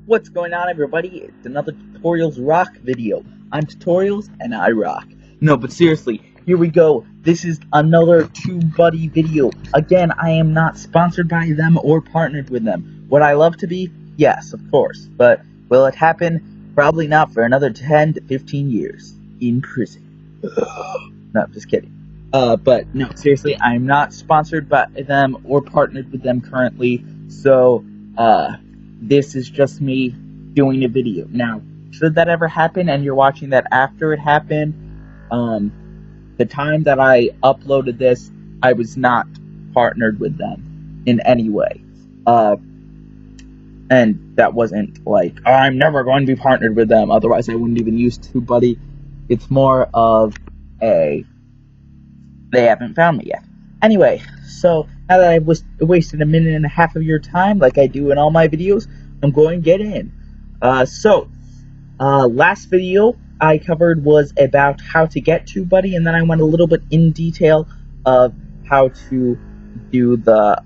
What's going on, everybody? It's another Tutorials Rock video. I'm Tutorials and I rock. No, but seriously, here we go. This is another TubeBuddy video. Again, I am not sponsored by them or partnered with them. Would I love to be? Yes, of course. But will it happen? Probably not for another 10 to 15 years in prison. No, just kidding. But no, seriously, I'm not sponsored by them or partnered with them currently. So, this is just me doing a video. Now, should that ever happen and you're watching that after it happened, the time that I uploaded this, I was not partnered with them in any way. And that wasn't like, oh, I'm never going to be partnered with them, otherwise I wouldn't even use TubeBuddy. It's more of a, they haven't found me yet. Anyway, so now that I've wasted a minute and a half of your time, like I do in all my videos, I'm going to get in. Last video I covered was about how to get TubeBuddy, and then I went a little bit in detail of how to do the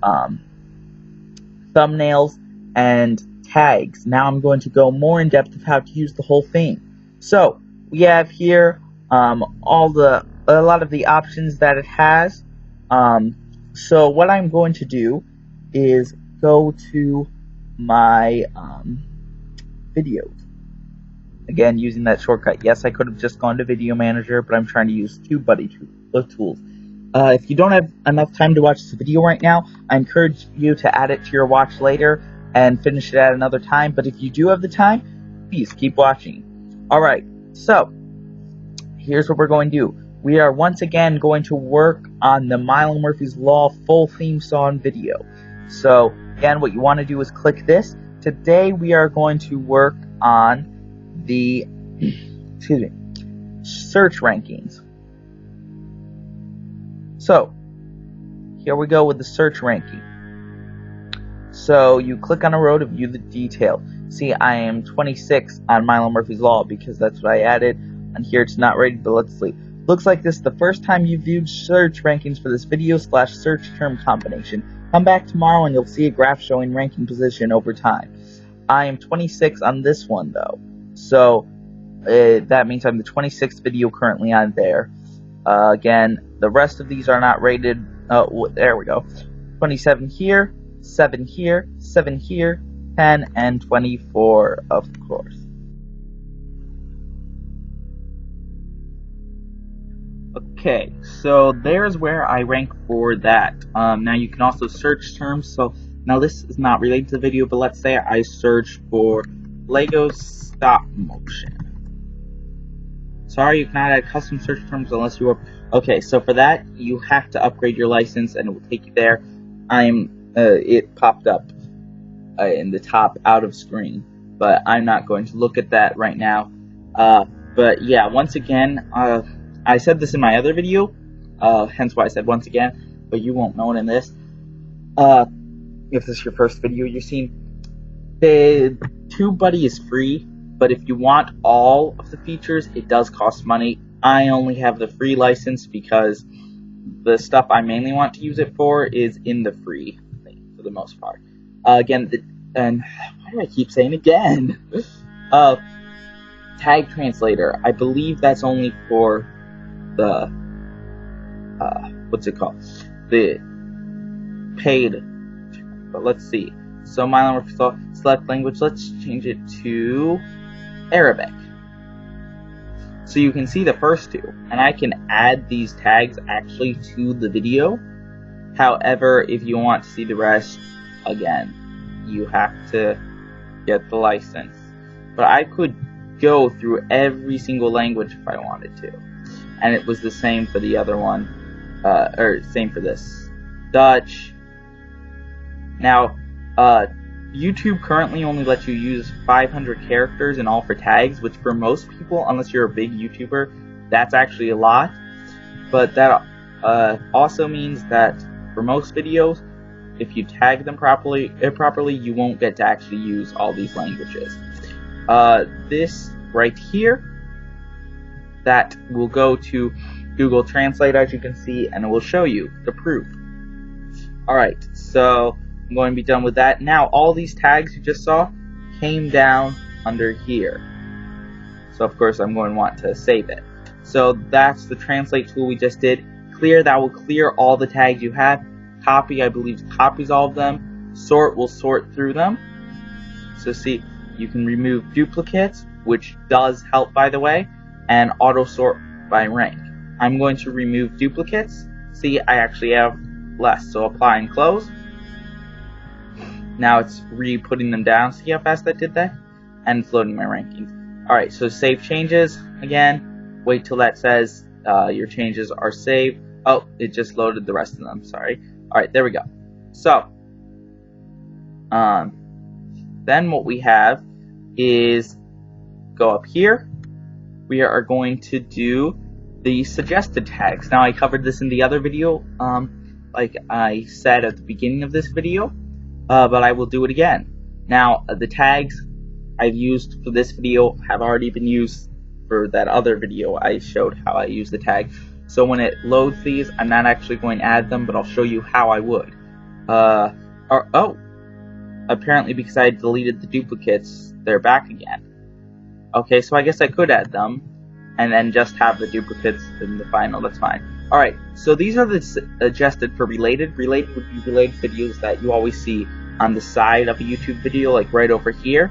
thumbnails and tags. Now I'm going to go more in depth of how to use the whole thing. So we have here a lot of the options that it has. So what I'm going to do is go to my videos. Again, using that shortcut. Yes, I could have just gone to Video Manager, but I'm trying to use TubeBuddy tools. If you don't have enough time to watch this video right now, I encourage you to add it to your watch later and finish it at another time. But if you do have the time, please keep watching. Alright, so here's what we're going to do. We are once again going to work on the Milo Murphy's Law full theme song video. So again, what you want to do is click this. Today we are going to work on the search rankings. So here we go with the search ranking. So you click on a row to view the detail. See, I am 26 on Milo Murphy's Law because that's what I added. And here it's not rated, but let's see. Looks like this is the first time you viewed search rankings for this video / search term combination. Come back tomorrow and you'll see a graph showing ranking position over time. I am 26 on this one though. So that means I'm the 26th video currently on there. Again, the rest of these are not rated. Oh, there we go. 27 here, 7 here, 7 here, 10, and 24, of course. Okay, so there's where I rank for that. Now you can also search terms. So now this is not related to the video, but let's say I search for Lego stop motion. Sorry, you cannot add custom search terms unless you are. Okay, so for that you have to upgrade your license, and it will take you there. It popped up in the top out of screen, but I'm not going to look at that right now. But yeah, once again, I said this in my other video, hence why I said once again, but you won't know it in this. If this is your first video you're seeing, the TubeBuddy is free, but if you want all of the features, it does cost money. I only have the free license because the stuff I mainly want to use it for is in the free thing for the most part. Again, and why do I keep saying again? Tag translator, I believe that's only for the what's it called, the paid, but let's see. So Milo Murphy's Law, select language, let's change it to Arabic, so you can see the first two, and I can add these tags actually to the video. However, if you want to see the rest, again, you have to get the license. But I could go through every single language if I wanted to. And it was the same for the other one, or same for this. Dutch. Now, YouTube currently only lets you use 500 characters in all for tags, which for most people, unless you're a big YouTuber, that's actually a lot. But that also means that for most videos, if you tag them properly, you won't get to actually use all these languages. This right here, that will go to Google Translate, as you can see, and it will show you the proof. Alright, so I'm going to be done with that. Now, all these tags you just saw, came down under here. So of course I'm going to want to save it. So that's the translate tool we just did. Clear, that will clear all the tags you have. Copy, I believe, copies all of them. Sort will sort through them. So see, you can remove duplicates, which does help, by the way, and auto sort by rank. I'm going to remove duplicates. See, I actually have less. So apply and close. Now it's re-putting them down. See how fast that did that? And it's loading my rankings. Alright, so save changes. Again, wait till that says your changes are saved. Oh, it just loaded the rest of them. Sorry. Alright, there we go. So, then what we have is go up here. We are going to do the suggested tags. Now, I covered this in the other video, like I said at the beginning of this video, but I will do it again. Now, the tags I've used for this video have already been used for that other video I showed how I use the tag. So when it loads these, I'm not actually going to add them, but I'll show you how I would. Apparently because I deleted the duplicates, they're back again. Okay, so I guess I could add them, and then just have the duplicates in the final, that's fine. Alright, so these are the suggested for related. Related would be related videos that you always see on the side of a YouTube video, like right over here.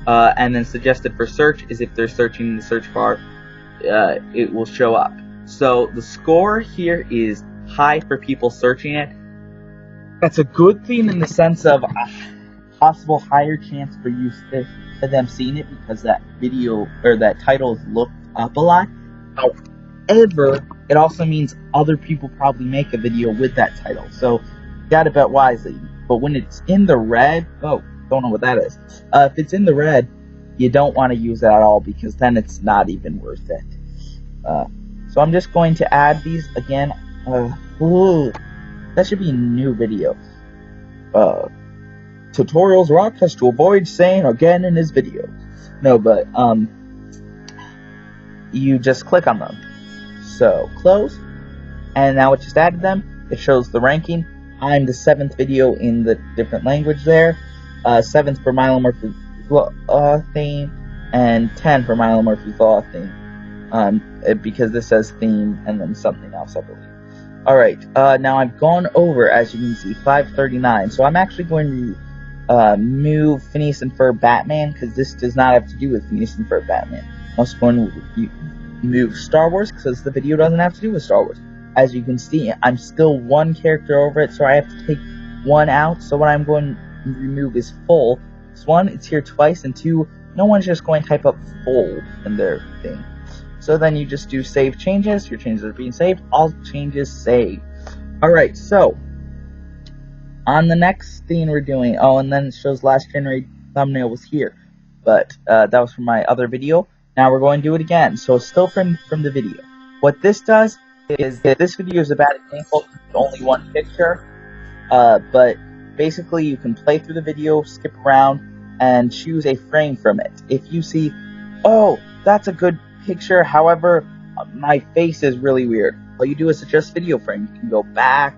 And then suggested for search is if they're searching in the search bar, it will show up. So the score here is high for people searching it. That's a good thing in the sense of a possible higher chance for you for them seeing it because that video or that title is looked up a lot. However, it also means other people probably make a video with that title. So you gotta bet wisely. But when it's in the red, don't know what that is. If it's in the red, you don't want to use it at all because then it's not even worth it. So I'm just going to add these again. That should be a new video. Tutorials Rock has to avoid saying again in his video. No, but you just click on them. So close, and now it just added them. It shows the ranking. I'm the 7th video in the different language there. 7th for Milo Murphy's Law theme, and 10 for Milo Murphy's Law theme. Because this says theme and then something else, I believe. Alright, now I've gone over, as you can see, 539. So I'm actually going to move Phineas and Ferb Batman, because this does not have to do with Phineas and Ferb Batman. I'm also going to move Star Wars, because the video doesn't have to do with Star Wars. As you can see, I'm still one character over it, so I have to take one out. So what I'm going to remove is full. So 1, it's here twice, and 2, no one's just going to type up full in their thing. So then you just do save changes. Your changes are being saved. All changes saved. Alright, so on the next thing we're doing, and then it shows last generated thumbnail was here. But that was from my other video. Now we're going to do it again. So it's still from the video. What this does is that this video is a bad example. It's only one picture. But basically you can play through the video, skip around, and choose a frame from it. If you see, oh, that's a good picture, however, my face is really weird. All you do is adjust video frame. You can go back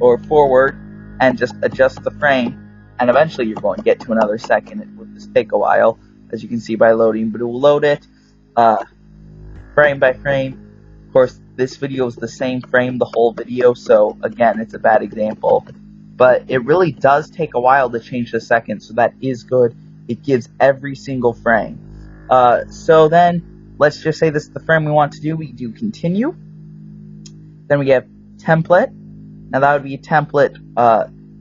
or forward and just adjust the frame, and eventually you're going to get to another second. It will just take a while, as you can see by loading, but it will load it frame by frame. Of course, this video is the same frame the whole video, so again, it's a bad example. But it really does take a while to change the second, so that is good. It gives every single frame. So then, let's just say this is the frame we want to do. We do continue. Then we get template. Now that would be a template.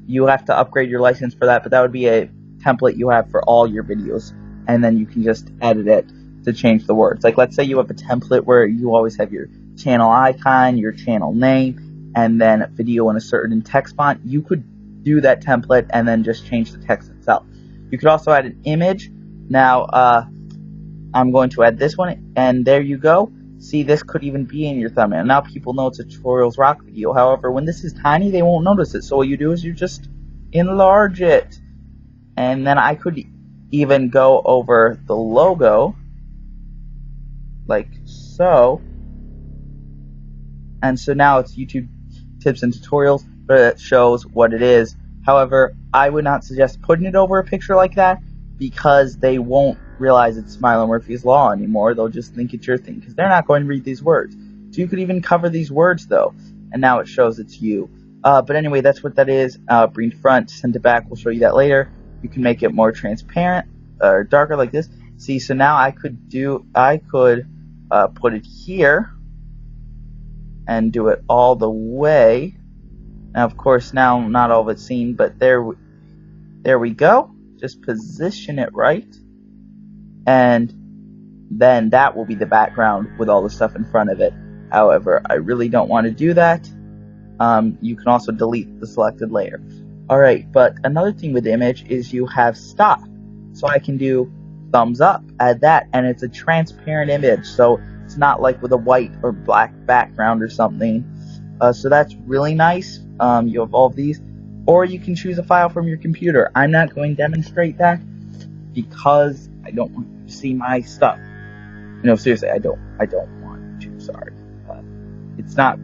You have to upgrade your license for that, but that would be a template you have for all your videos. And then you can just edit it to change the words. Like, let's say you have a template where you always have your channel icon, your channel name, and then a video in a certain text font. You could do that template and then just change the text itself. You could also add an image. Now, I'm going to add this one, and there you go. See, this could even be in your thumbnail. Now people know it's a Tutorials Rock video. However, when this is tiny, they won't notice it. So what you do is you just enlarge it. And then I could even go over the logo, like so. And so now it's YouTube Tips and Tutorials, but it shows what it is. However, I would not suggest putting it over a picture like that because they won't realize it's Milo Murphy's Law anymore. They'll just think it's your thing because they're not going to read these words. So you could even cover these words though, and now it shows it's you. But anyway, that's what that is. Bring front, send it back. We'll show you that later. You can make it more transparent or darker like this. See, so now I could put it here and do it all the way. Now, of course, now not all of it's seen, but there we go. Just position it right, and then that will be the background with all the stuff in front of it. However, I really don't want to do that. You can also delete the selected layer. Alright, but another thing with the image is you have stop. So I can do thumbs up, add that, and it's a transparent image, so it's not like with a white or black background or something. So that's really nice. You have all of these. Or you can choose a file from your computer. I'm not going to demonstrate that because I don't want you to see my stuff. No, seriously, I don't want to, sorry. It's not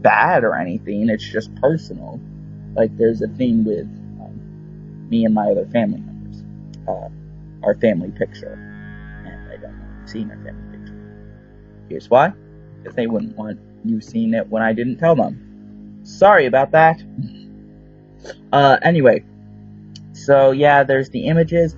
bad or anything, it's just personal. Like, there's a thing with me and my other family members. Our family picture. And I don't want you seeing our family picture. Here's why. Because they wouldn't want you seeing it when I didn't tell them. Sorry about that. Anyway. So, yeah, there's the images.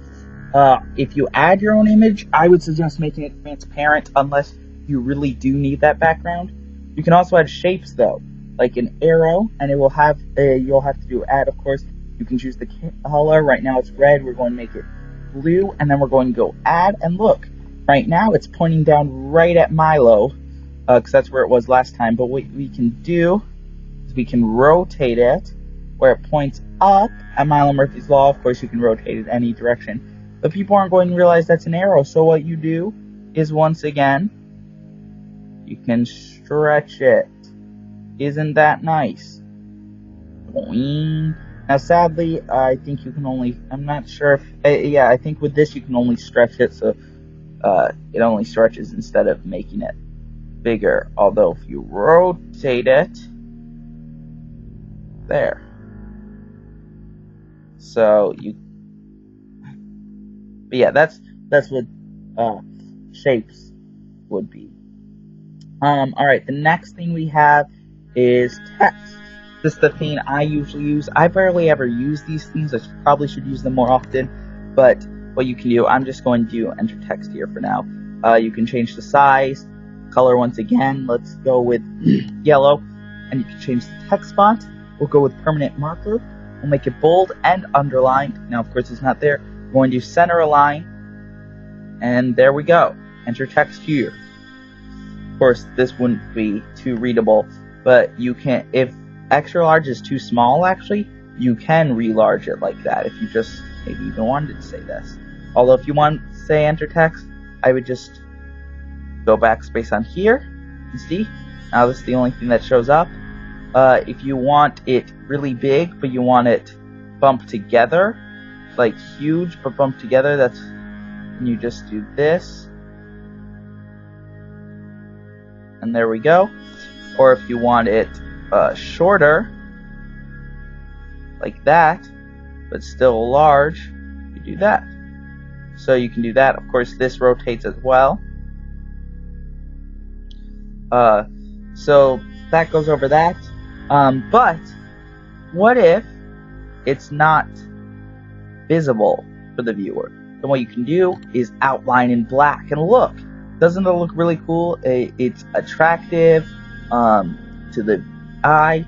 If you add your own image, I would suggest making it transparent unless you really do need that background. You can also add shapes, though. Like an arrow, and it will have you'll have to do add, of course. You can choose the color. Right now it's red. We're going to make it blue, and then we're going to go add, and look, right now it's pointing down right at Milo, because that's where it was last time. But what we can do is we can rotate it where it points up at Milo Murphy's Law. Of course, you can rotate it any direction, but people aren't going to realize that's an arrow. So what you do is, once again, you can stretch it. Isn't that nice? Boing. Now, sadly, I think you can only, I'm not sure if, yeah, I think with this you can only stretch it, so it only stretches instead of making it bigger. Although, if you rotate it, there. So, but yeah, that's what shapes would be. Alright, the next thing we have is text. This is the thing I usually use. I barely ever use these things. I probably should use them more often. But what you can do, I'm just going to enter text here for now. You can change the size, color once again. Let's go with yellow. And you can change the text font. We'll go with permanent marker. We'll make it bold and underlined. Now, of course, it's not there. We're going to center align. And there we go. Enter text here. Of course, this wouldn't be too readable. But you can, if extra large is too small, actually, you can re-large it like that if you just maybe even wanted to say this. Although if you want to say enter text, I would just go backspace on here and see. Now this is the only thing that shows up. If you want it really big, but you want it bumped together, like huge but bumped together, that's when you just do this. And there we go. Or if you want it shorter, like that, but still large, you do that. So you can do that. Of course, this rotates as well. So that goes over that. But what if it's not visible for the viewer? Then what you can do is outline in black. And look, doesn't it look really cool? It's attractive to the eye.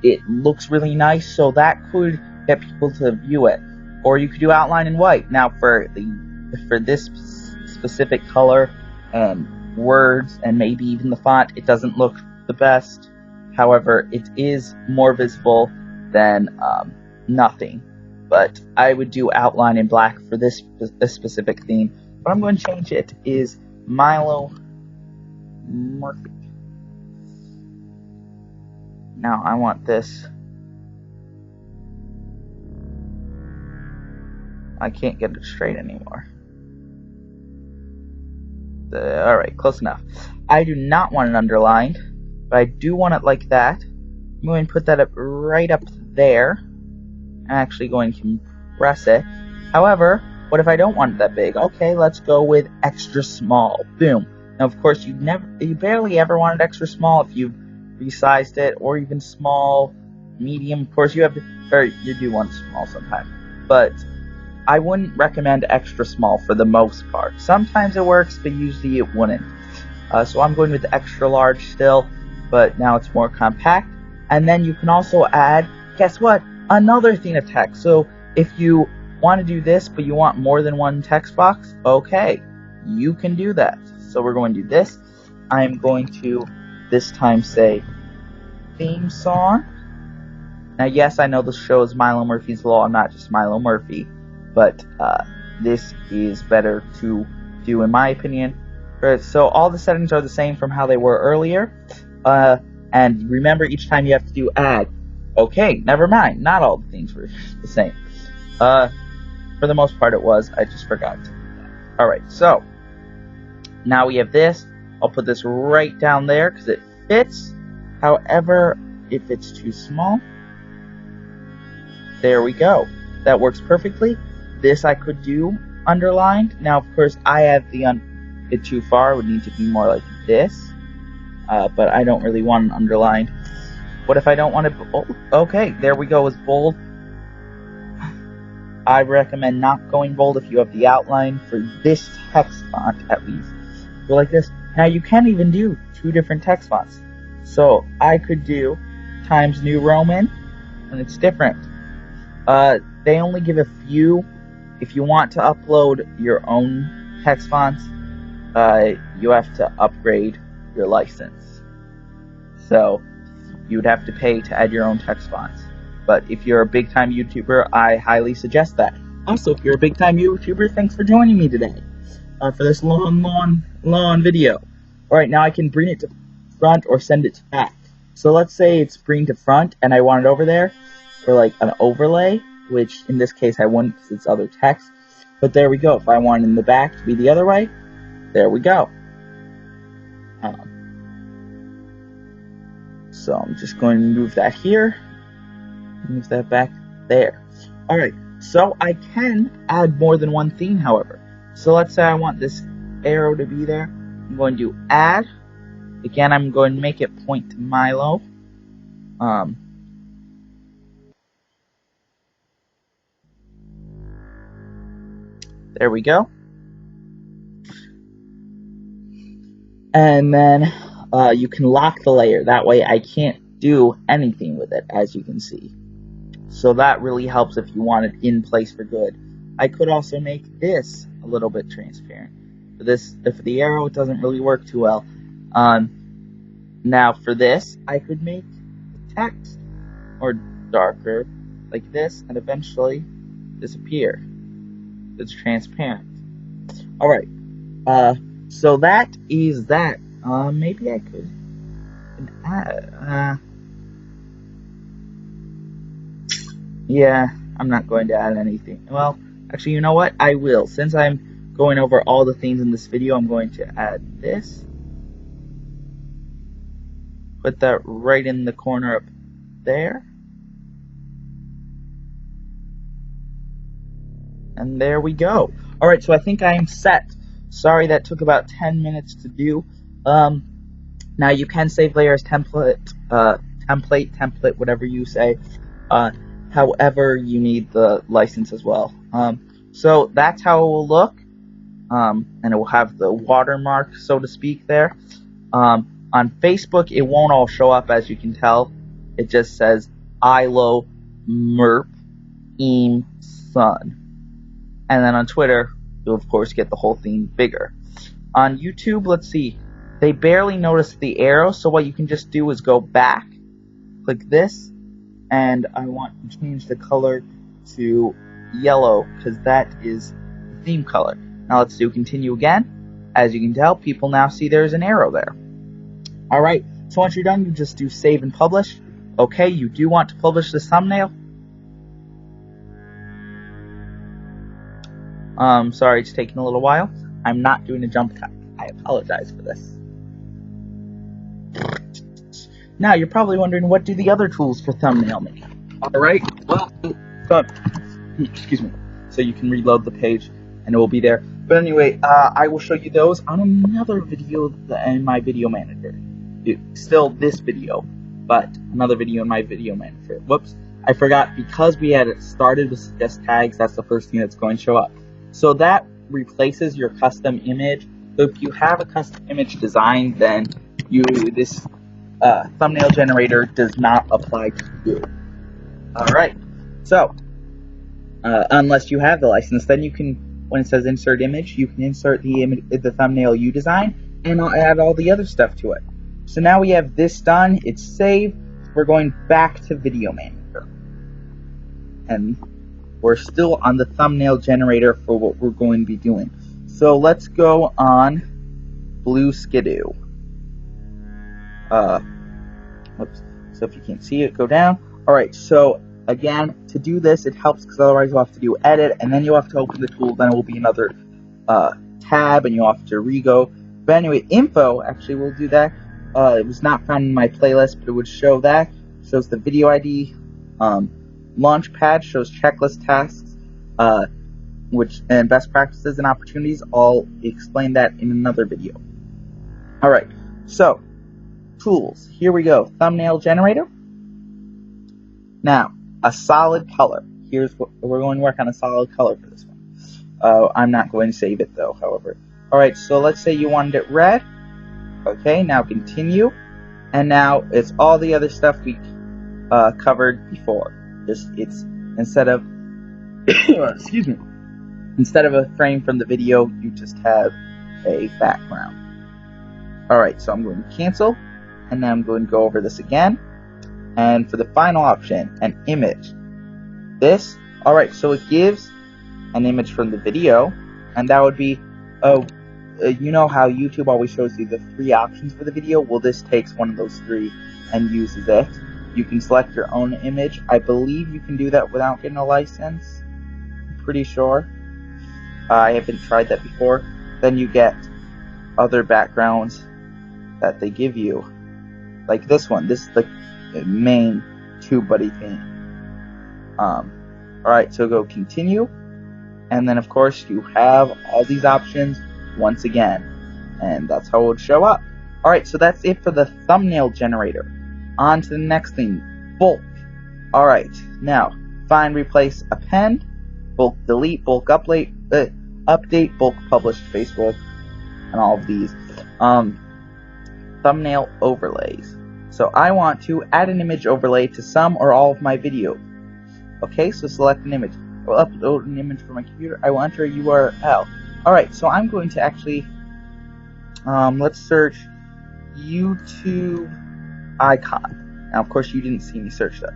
It looks really nice, so that could get people to view it. Or you could do outline in white. Now for this specific color and words and maybe even the font, it doesn't look the best. However, it is more visible than nothing. But I would do outline in black for this specific theme. What I'm going to change it is Milo Murphy. Now I want this. I can't get it straight anymore. Alright, close enough. I do not want it underlined, but I do want it like that. I'm going to put that up right up there. I'm actually going to compress it. However, what if I don't want it that big? Okay, let's go with extra small. Boom. Now, of course, you barely ever wanted extra small if you've resized it, or even small, medium. Of course, you do want small sometimes, but I wouldn't recommend extra small for the most part. Sometimes it works, but usually it wouldn't. So I'm going with extra large still, but now it's more compact. And then you can also add, guess what? Another thing of text. So if you want to do this, but you want more than one text box, okay, you can do that. So we're going to do this. I'm going to this time say theme song. Now, yes, I know the show is Milo Murphy's Law. I'm not just Milo Murphy, but this is better to do in my opinion. So all the settings are the same from how they were earlier. And remember, each time you have to do add. Okay, never mind. Not all the things were the same. For the most part it was. I just forgot. Alright, so now we have this. I'll put this right down there because it fits. However, if it's too small, there we go. That works perfectly. This I could do underlined. Now, of course, I have it too far. It would need to be more like this. But I don't really want an underlined. What if I don't want it bold? Okay, there we go. It's bold. I recommend not going bold if you have the outline for this text font, at least. Go like this. Now, you can even do 2 different text fonts. So, I could do Times New Roman, and it's different. They only give a few. If you want to upload your own text fonts, you have to upgrade your license. So, you would have to pay to add your own text fonts. But if you're a big-time YouTuber, I highly suggest that. Also, if you're a big-time YouTuber, thanks for joining me today for this long video. Alright, now I can bring it to front or send it to back. So let's say it's bring to front, and I want it over there for like an overlay, which in this case I wouldn't because it's other text. But there we go. If I want in the back to be the other way, there we go. So I'm just going to move that here. Move that back there. Alright, so I can add more than one theme, however. So let's say I want this arrow to be there. I'm going to add. Again, I'm going to make it point to Milo. There we go. And then you can lock the layer. That way I can't do anything with it, as you can see. So that really helps if you want it in place for good. I could also make this a little bit transparent. For this, if the arrow, it doesn't really work too well. Now for this, I could make the text or darker like this, and eventually disappear. It's transparent. Alright, so that is that. Maybe I could add, yeah, I'm not going to add anything. Well, actually, you know what? I will. Since I'm going over all the things in this video, I'm going to add this. Put that right in the corner up there. And there we go. Alright, so I think I'm set. Sorry that took about 10 minutes to do. Now you can save layers template, whatever you say. However, you need the license as well. So that's how it will look. And it will have the watermark, so to speak, there. On Facebook, it won't all show up, as you can tell. It just says ILO MERP EAM Sun. And then on Twitter, you'll of course get the whole thing bigger. On YouTube, let's see. They barely notice the arrow, so what you can just do is go back, click this, and I want to change the color to yellow, because that is the theme color. Now let's do continue again. As you can tell, people now see there's an arrow there. Alright, so once you're done, you just do save and publish. Okay, you do want to publish this thumbnail. Sorry, it's taking a little while. I'm not doing a jump cut. I apologize for this. Now, you're probably wondering, what do the other tools for thumbnail make? Alright, well, done. Excuse me. So you can reload the page and it will be there. But anyway, I will show you those on another video in my video manager. Still this video, but another video in my video manager. Whoops, I forgot, because we had started with suggest tags, that's the first thing that's going to show up. So that replaces your custom image. So if you have a custom image design, then this thumbnail generator does not apply to you. Alright, so unless you have the license, then you can, when it says insert image, you can insert the thumbnail you design, and I'll add all the other stuff to it. So now we have this done, it's saved, we're going back to Video Manager. And we're still on the thumbnail generator for what we're going to be doing. So let's go on Blue Skidoo. Whoops. So if you can't see it, go down. Alright, so again, to do this, it helps because otherwise you'll have to do edit, and then you'll have to open the tool, then it will be another tab, and you'll have to re-go. But anyway, info actually will do that. It was not found in my playlist, but it would show that. It shows the video ID. Launchpad shows checklist tasks, and best practices and opportunities. I'll explain that in another video. Alright, so tools. Here we go. Thumbnail generator. Now, a solid color. Here's what we're going to work on, a solid color for this one. I'm not going to save it though, however. Alright, so let's say you wanted it red. Okay, now continue. And now it's all the other stuff we covered before. It's instead of excuse me, instead of a frame from the video, you just have a background. Alright, so I'm going to cancel, and then I'm going to go over this again. And for the final option, an image. This, alright, so it gives an image from the video, and that would be, you know how YouTube always shows you the 3 options for the video? Well, this takes one of those 3 and uses it. You can select your own image. I believe you can do that without getting a license. I'm pretty sure. I haven't tried that before. Then you get other backgrounds that they give you. Like this one. This is the main TubeBuddy theme. Alright, so go continue. And then of course you have all these options once again. And that's how it would show up. Alright, so that's it for the thumbnail generator. On to the next thing, bulk. Alright, now, find, replace, append, bulk delete, bulk update, bulk publish to Facebook, and all of these. Thumbnail overlays. So I want to add an image overlay to some or all of my videos. Okay, so select an image. I will upload an image from my computer. I will enter a URL. Alright, so I'm going to actually, let's search YouTube icon. Now, of course, you didn't see me search that.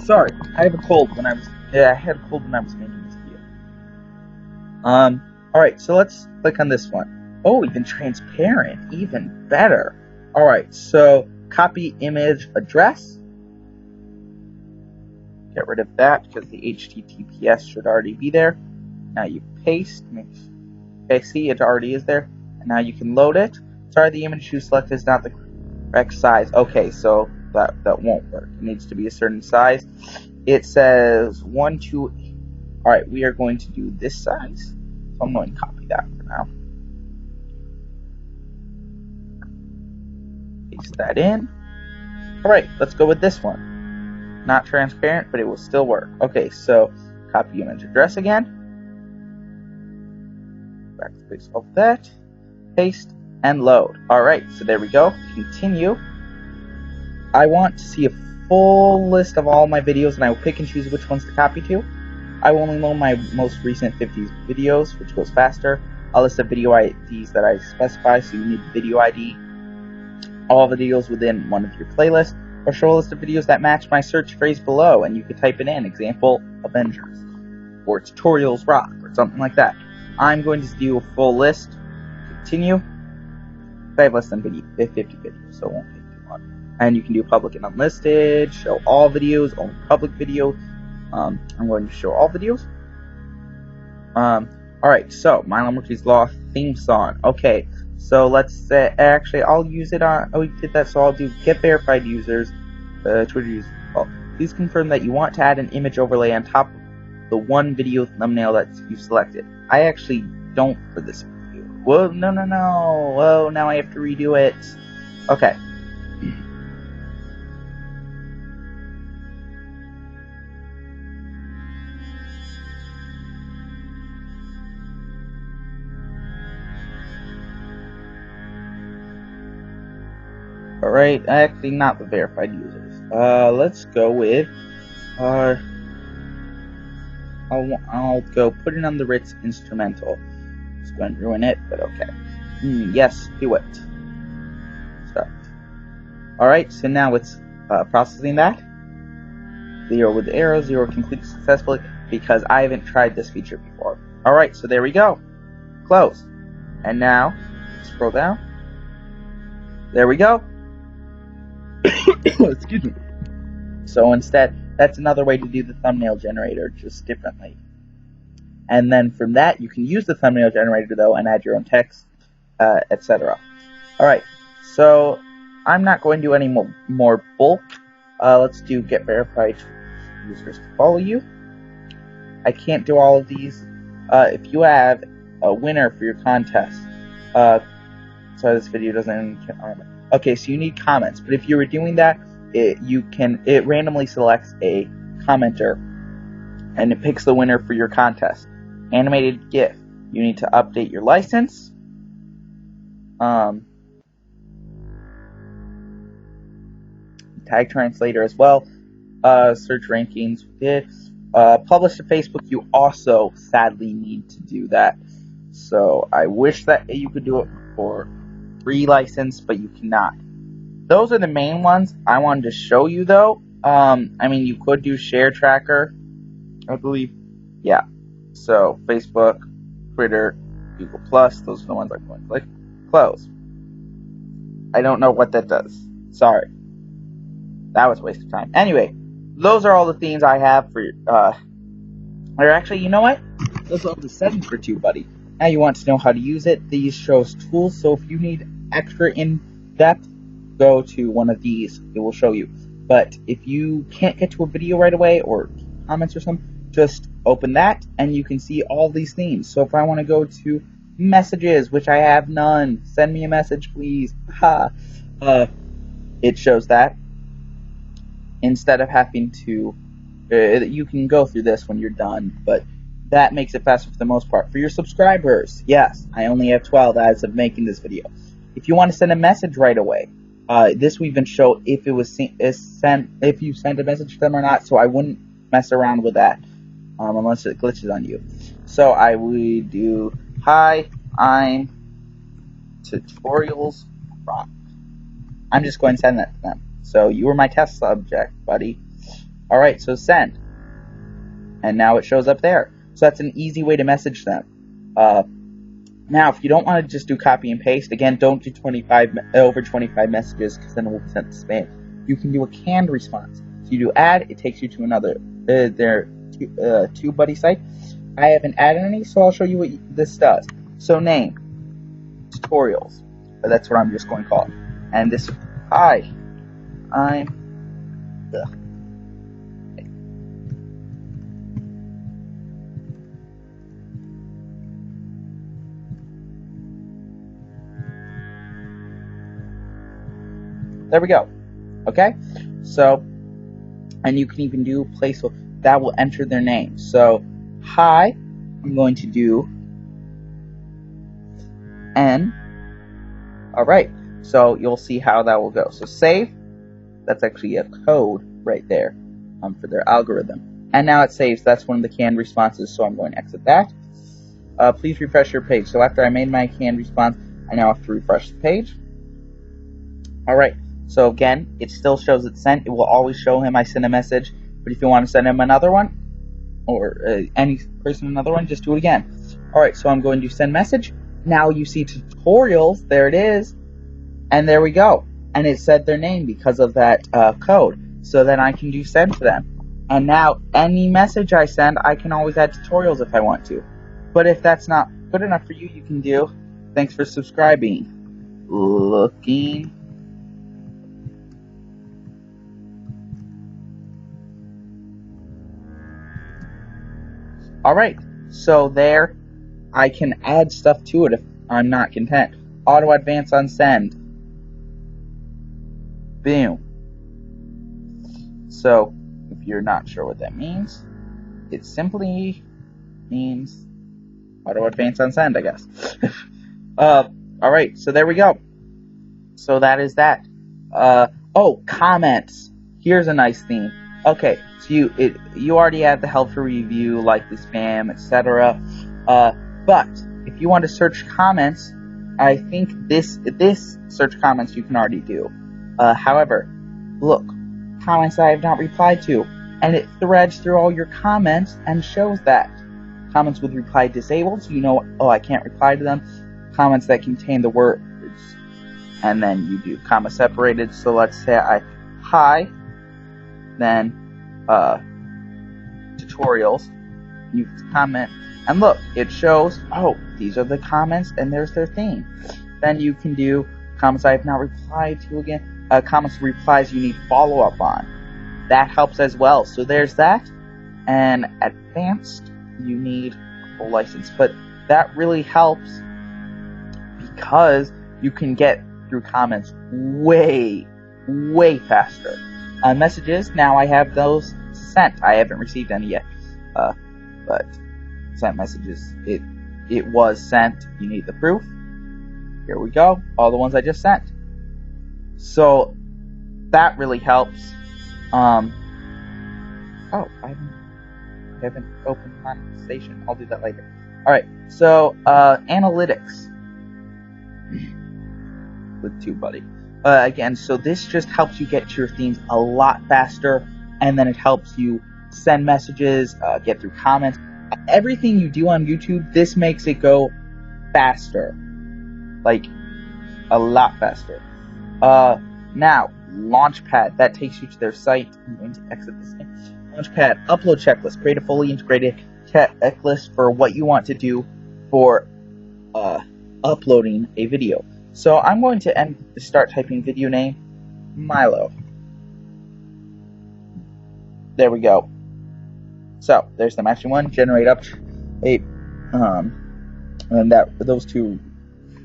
Sorry, I have a cold when I was. Yeah, I had a cold when I was making this video. Alright, so let's click on this one. Oh, even transparent, even better. Alright, so copy image address. Get rid of that because the HTTPS should already be there. Now you paste. Okay, see, it already is there. And now you can load it. Sorry, the image you select is not the correct size. Okay, so that won't work. It needs to be a certain size. It says 128. Alright, we are going to do this size. So I'm going to copy that for now. Paste that in. Alright, let's go with this one. Not transparent, but it will still work. Okay, so copy image address again. Backspace of that. Paste. And load. Alright, so there we go. Continue. I want to see a full list of all my videos, and I will pick and choose which ones to copy to. I will only load my most recent 50 videos, which goes faster. I'll list the video IDs that I specify, so you need the video ID. All videos within one of your playlists, or show a list of videos that match my search phrase below, and you can type it in. Example, Avengers, or Tutorials Rock, or something like that. I'm going to do a full list. Continue. I have less than 50 videos, so it won't take too long. And you can do public and unlisted, show all videos, only public video. I'm going to show all videos. Alright, so Milo Murphy's Law theme song. Okay, so let's say, actually, I'll use it on, oh, we did that, so I'll do get verified users, Twitter users, well, Please confirm that you want to add an image overlay on top of the one video thumbnail that you've selected. I actually don't for this video. Whoa, no. Whoa, now I have to redo it. Okay. Alright, actually not the verified users. Let's go with, I'll go put it on the Ritz instrumental. It's going to ruin it, but okay. Yes, do it. Start. Alright, so now it's processing that. 0 with the arrow, 0 completed successfully, because I haven't tried this feature before. Alright, so there we go. Close. And now, scroll down. There we go. Excuse me. So instead, that's another way to do the thumbnail generator, just differently. And then from that, you can use the thumbnail generator, though, and add your own text, etc. Alright, so I'm not going to do any more bulk. Let's do get verified users to follow you. I can't do all of these. If you have a winner for your contest, sorry, this video doesn't. Okay, so you need comments, but if you were doing that, it randomly selects a commenter, and it picks the winner for your contest. Animated GIF. You need to update your license. Tag translator as well. Search rankings. Publish to Facebook. You also sadly need to do that. So I wish that you could do it for free license, but you cannot. Those are the main ones I wanted to show you, though. I mean, you could do share tracker, I believe. Yeah. So Facebook, Twitter, Google Plus. Those are the ones I'm going to click. Close. I don't know what that does. Sorry. That was a waste of time. Anyway, those are all the themes I have for. Or actually, you know what? Those are all the settings for TubeBuddy. Now you want to know how to use it. These shows tools, so if you need extra in-depth, go to one of these. It will show you. But if you can't get to a video right away or comments or something, just open that and you can see all these themes. So if I want to go to messages, which I have none, send me a message, please. It shows that. Instead of having to, you can go through this when you're done, but that makes it faster for the most part. For your subscribers, yes, I only have 12 as of making this video. If you want to send a message right away, this will even show if it was if you sent a message to them or not. So I wouldn't mess around with that unless it glitches on you. So I would do, hi, I'm tutorials rock. I'm just going to send that to them. So you were my test subject, buddy. All right, so send, and now it shows up there. So that's an easy way to message them. Now, if you don't want to just do copy and paste, again, don't do over 25 messages, because then it will be sent to spam. You can do a canned response. So you do add, it takes you to another their TubeBuddy site. I haven't added any, so I'll show you what this does. So name, tutorials, that's what I'm just going to call it. And this, hi, I'm. There we go. Okay? So, and you can even do place that will enter their name. So, hi, I'm going to do N. Alright, so you'll see how that will go. So, save, that's actually a code right there for their algorithm. And now it saves. That's one of the canned responses, so I'm going to exit that. Please refresh your page. So, after I made my canned response, I now have to refresh the page. Alright. So again, it still shows it's sent. It will always show him I sent a message. But if you want to send him another one, or any person another one, just do it again. Alright, so I'm going to send message. Now you see tutorials. There it is. And there we go. And it said their name because of that code. So then I can do send to them. And now any message I send, I can always add tutorials if I want to. But if that's not good enough for you, you can do, thanks for subscribing. Looking Alright, so there I can add stuff to it if I'm not content. Auto advance on send. Boom. So, if you're not sure what that means, it simply means auto advance on send, I guess. Alright, so there we go. So that is that. Oh, comments. Here's a nice theme. Okay, so you already had the help for review, like the spam, etc. But if you want to search comments, I think this search comments you can already do. However, look, comments I have not replied to, and it threads through all your comments and shows that. Comments with reply disabled, so you know, oh, I can't reply to them. Comments that contain the words, and then you do comma separated. So let's say hi, then tutorials, you comment, and look, it shows, oh, these are the comments, and there's their theme. Then you can do comments I have not replied to again, comments replies you need follow-up on. That helps as well. So there's that, and advanced, you need a full license, but that really helps because you can get through comments way faster. Messages, now I have those sent. I haven't received any yet, but sent messages, it was sent. You need the proof. Here we go, all the ones I just sent. So that really helps. Oh, I haven't opened monetization. I'll do that later. Alright, so analytics with TubeBuddy. Again, so this just helps you get to your themes a lot faster, and then it helps you send messages, get through comments. Everything you do on YouTube, this makes it go faster. Like, a lot faster. Now, Launchpad, that takes you to their site. I'm going to exit this thing. Launchpad, upload checklist. Create a fully integrated checklist for what you want to do for uploading a video. So I'm going to start typing video name, Milo. There we go. So there's the matching one. Generate update, and those two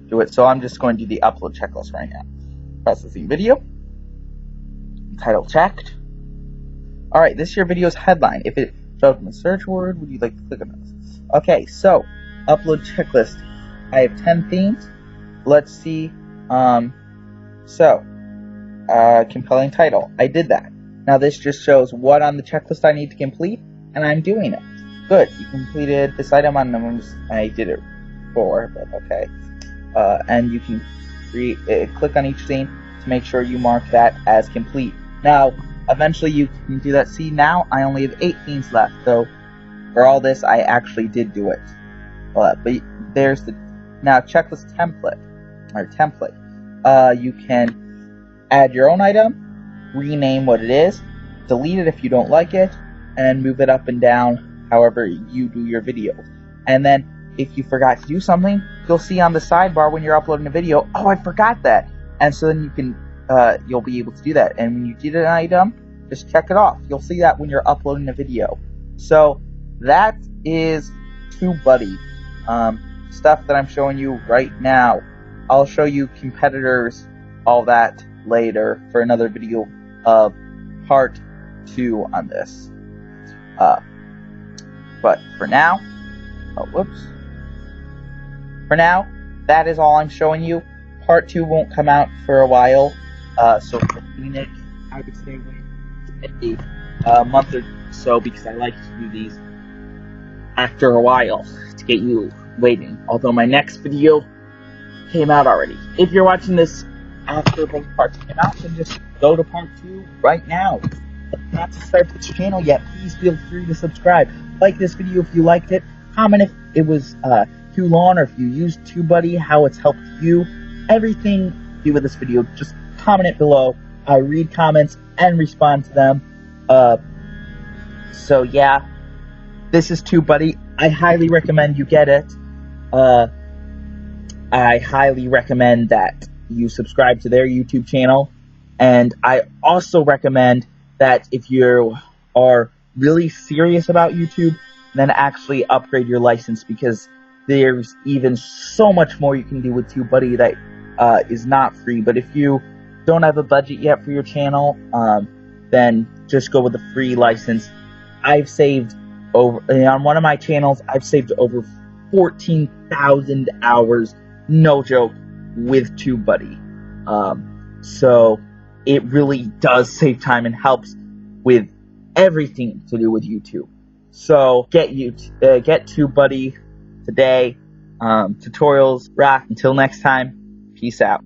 do it. So I'm just going to do the upload checklist right now. Processing video. Title checked. Alright, this is your video's headline. If it shows up in the search word, would you like to click on this? Okay, so upload checklist. I have 10 themes. Let's see. Compelling title. I did that. Now this just shows what on the checklist I need to complete, and I'm doing it. Good. You completed this item on numbers. I did it before, but okay. And you can click on each theme to make sure you mark that as complete. Now, eventually you can do that. See, now I only have 8 themes left, so for all this, I actually did do it. But there's the now checklist template. You can add your own item, rename what it is, delete it if you don't like it, and move it up and down however you do your videos. And then if you forgot to do something, you'll see on the sidebar when you're uploading a video, oh, I forgot that. And so then you can you'll be able to do that. And when you did an item, just check it off. You'll see that when you're uploading a video. So that is TubeBuddy. Stuff that I'm showing you right now. I'll show you competitors, all that later for another video of part 2 on this. But for now, for now, that is all I'm showing you. Part 2 won't come out for a while, so for doing it, I would stay away a month or so because I like to do these after a while to get you waiting. Although my next video came out already. If you're watching this after both parts came out, then just go to part 2 right now. If you're not subscribed to this channel yet, please feel free to subscribe. Like this video if you liked it. Comment if it was too long, or if you used TubeBuddy, how it's helped you. Everything you do with this video, just comment it below. I read comments and respond to them. So yeah, this is TubeBuddy. I highly recommend you get it. I highly recommend that you subscribe to their YouTube channel. And I also recommend that if you are really serious about YouTube, then actually upgrade your license, because there's even so much more you can do with TubeBuddy that is not free. But if you don't have a budget yet for your channel, then just go with the free license. I've saved on one of my channels, I've saved over 14,000 hours, no joke, with TubeBuddy. So it really does save time and helps with everything to do with YouTube. So get TubeBuddy today. Tutorials rock. Until next time, peace out.